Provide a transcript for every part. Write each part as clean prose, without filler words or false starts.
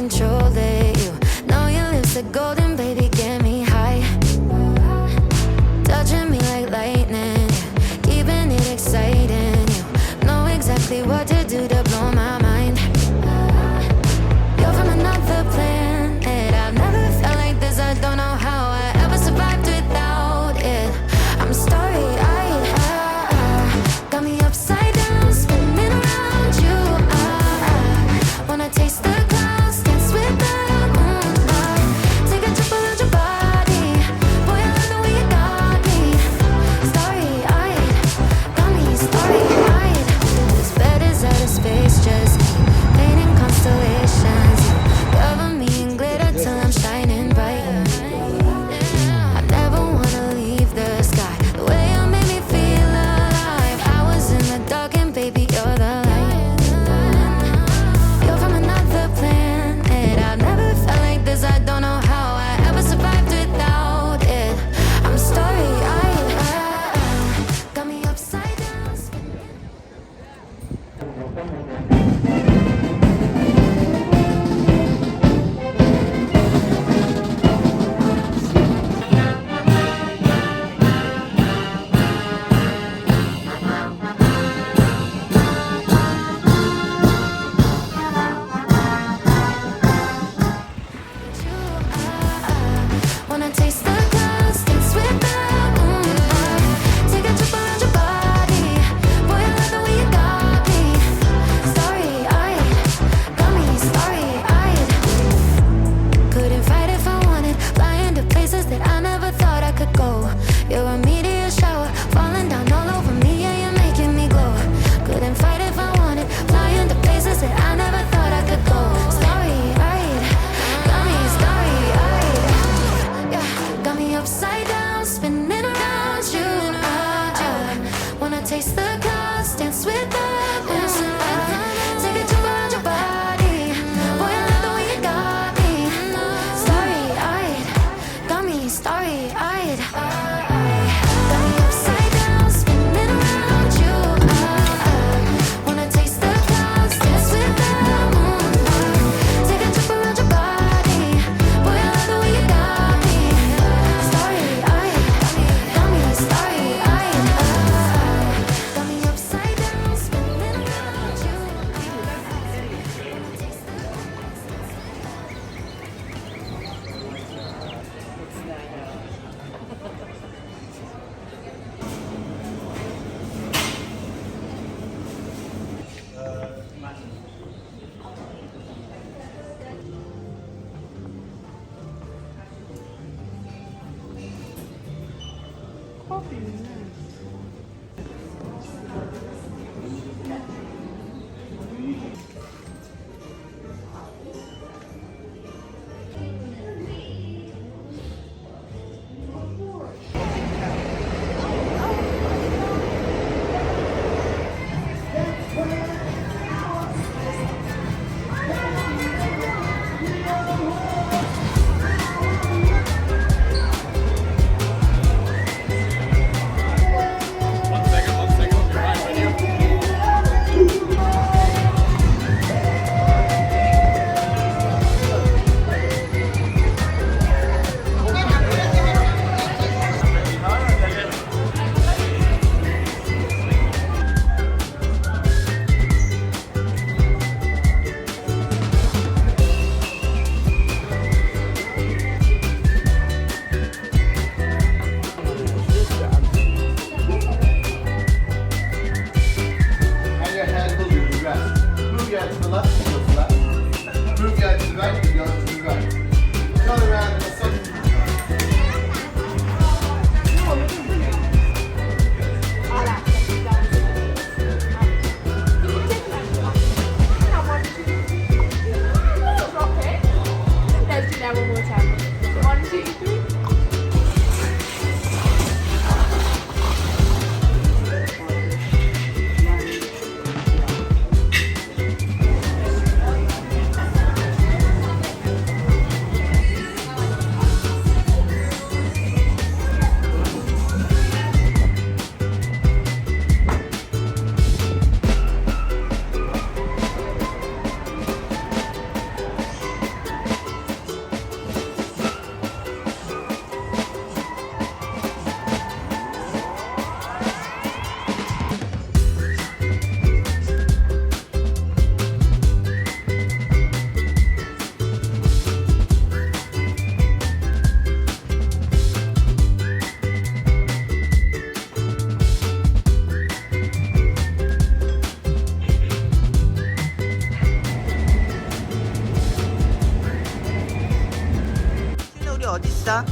control it. You know your lips are golden, baby, get me high. Touching me like lightning, keeping it exciting. You know exactly what to do to blow my mind. You're from another planet. I've never felt like this. I don't know how I ever survived without it. I'm starry-eyed, got me upside down, spinning around you. Wanna taste the clouds, dance with the moonlight. Take a trip around your body. Boy, I love the way you got me. Starry-eyed, got me starry-eyed. This bed is out of space, just painting constellations. Cover me in glitter till I'm shining bright. I never wanna leave the sky. The way you made me feel alive. I was in the dark and baby, you're the light. You're from another planet. I've never felt like this. I don't know how I ever survived without it. I'm starry-eyed, got me upside down, spinning. Wanna taste the clouds, dance with the moonlight. Take a trip around your body. Boy, I love the way you got me. Starry-eyed, got me starry-eyed. Couldn't fight if I wanted. Flying to places that I never thought I could go. You're a meteor shower, falling down all over me. Yeah, you're making me glow. Couldn't fight if I wanted. Flying to places that I never thought I could go. Starry-eyed, got me starry-eyed. Yeah, got me upside down, spinning around you. Wanna taste the clouds, dance with the moonlight. Take a trip around your body. Boy, I love the way you got me. Starry-eyed, got me starry-eyed. Got me upside down, spinning around you. Wanna taste the clouds, dance with the moonlight. Take a trip around your body. Boy, I love the way you got me. Starry-eyed, got me starry-eyed. Got me upside down, spinning around you. Wanna taste the 커피 있네. 어딨어?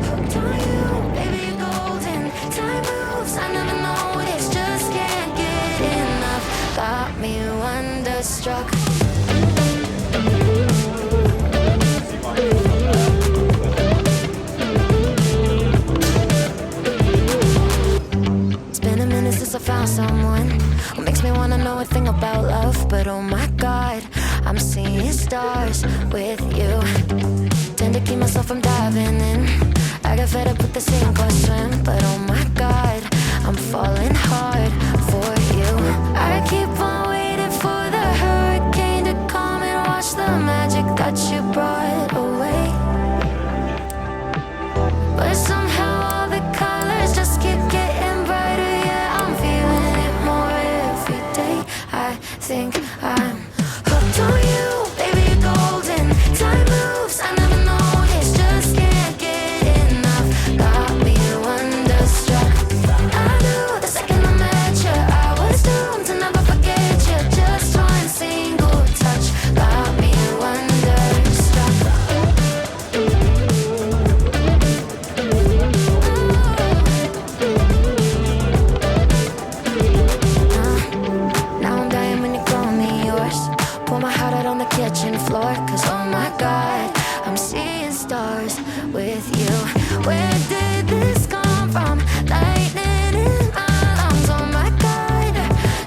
Hooked on you, baby, you're golden. Time moves, I never notice, just can't get enough. Got me wonderstruck. It's been a minute since I found someone who makes me wanna know a thing about love. But oh my god, I'm seeing stars with you. Tend to keep myself from diving in. I got fed up with the sink or swim. But oh my god, I'm falling hard for you. I keep on waiting for the hurricane to come and wash the magic that you brought away. But somehow all the colors just keep getting brighter. Yeah, I'm feeling it more every day. I think I'm hooked on you, baby, you're golden. Time moves, I never noticed, just can't get enough. Got me wonderstruck. I knew the second I met you, I was doomed to never forget you. Just one single touch got me wonderstruck. Now I'm dying when you call me yours. Pour my heart out on the kitchen floor. Cause oh my god, I'm seeing stars with you. Where did this come from? Lightning in my lungs. Oh my god,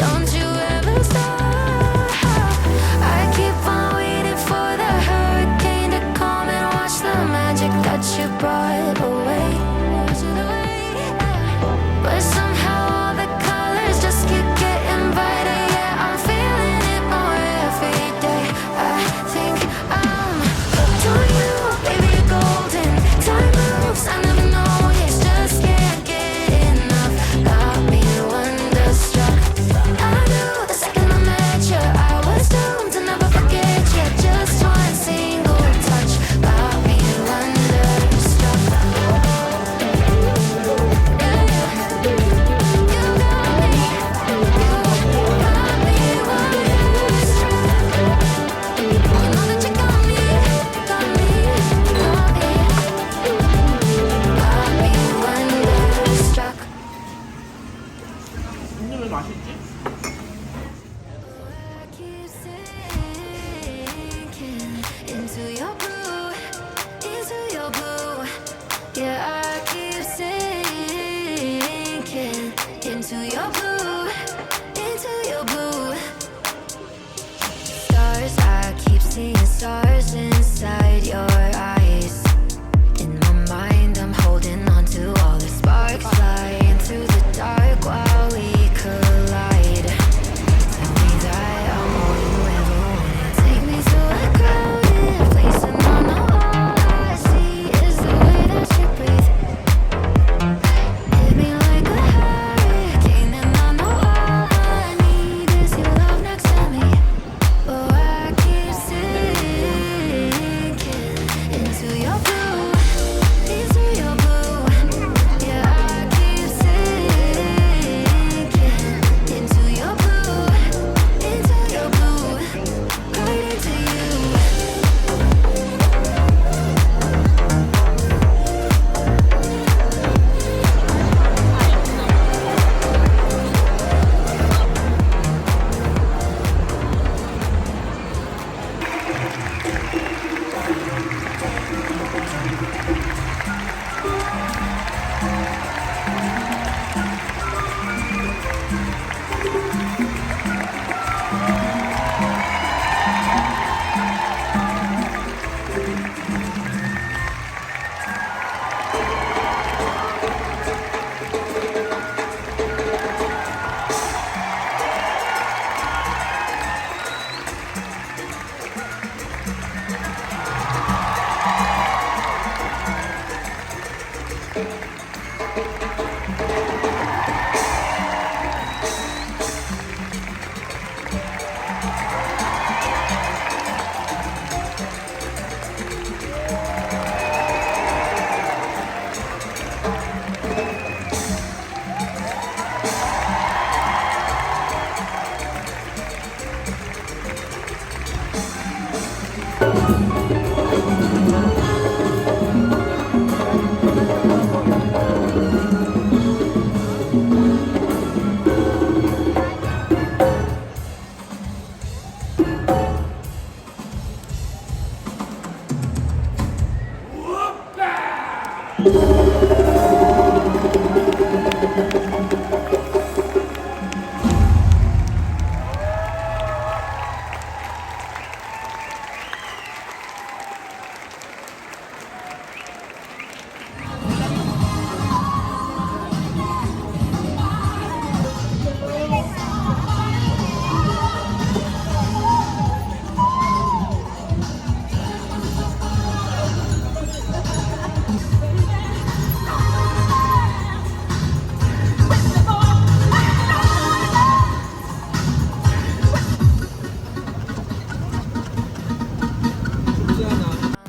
don't you ever stop. I keep on waiting for the hurricane to come and wash the magic that you brought away. But somehow all the colors just keep getting brighter. Yeah, I'm feeling it more every day. I think I'm hooked on you, baby, you're golden. Time moves, I never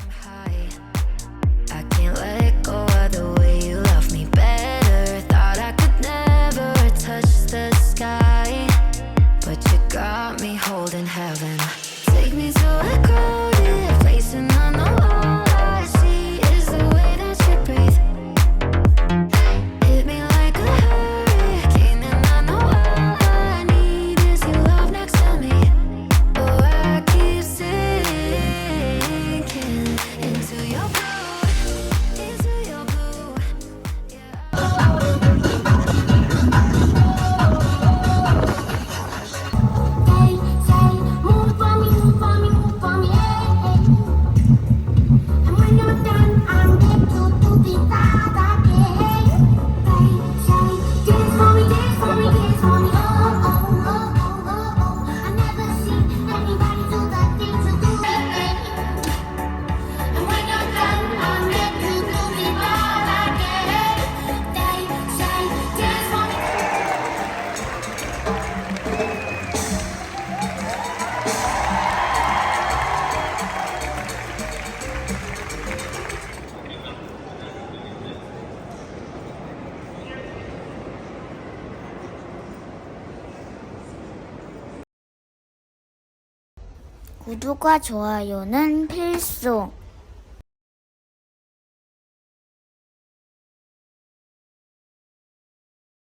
high. I can't let go of the way you love me better. Thought I could never touch the sky, but you got me holding heaven. Take me to a crowded place and on the wall I see is the way that you breathe. Hit me like a hurricane and I know all I need is your love next to me. Oh, I keep sinking into your blue, into your blue. They say, move for me, move for me, move for me, And when you're done, I'm there to be proud again. They say, dance for me, dance for me, dance for me, oh, oh, oh, oh, oh, oh. I never seen anybody do the things you do, And when you're done, I'm there to be proud again. They say, dance for me. 구독과 좋아요는 필수.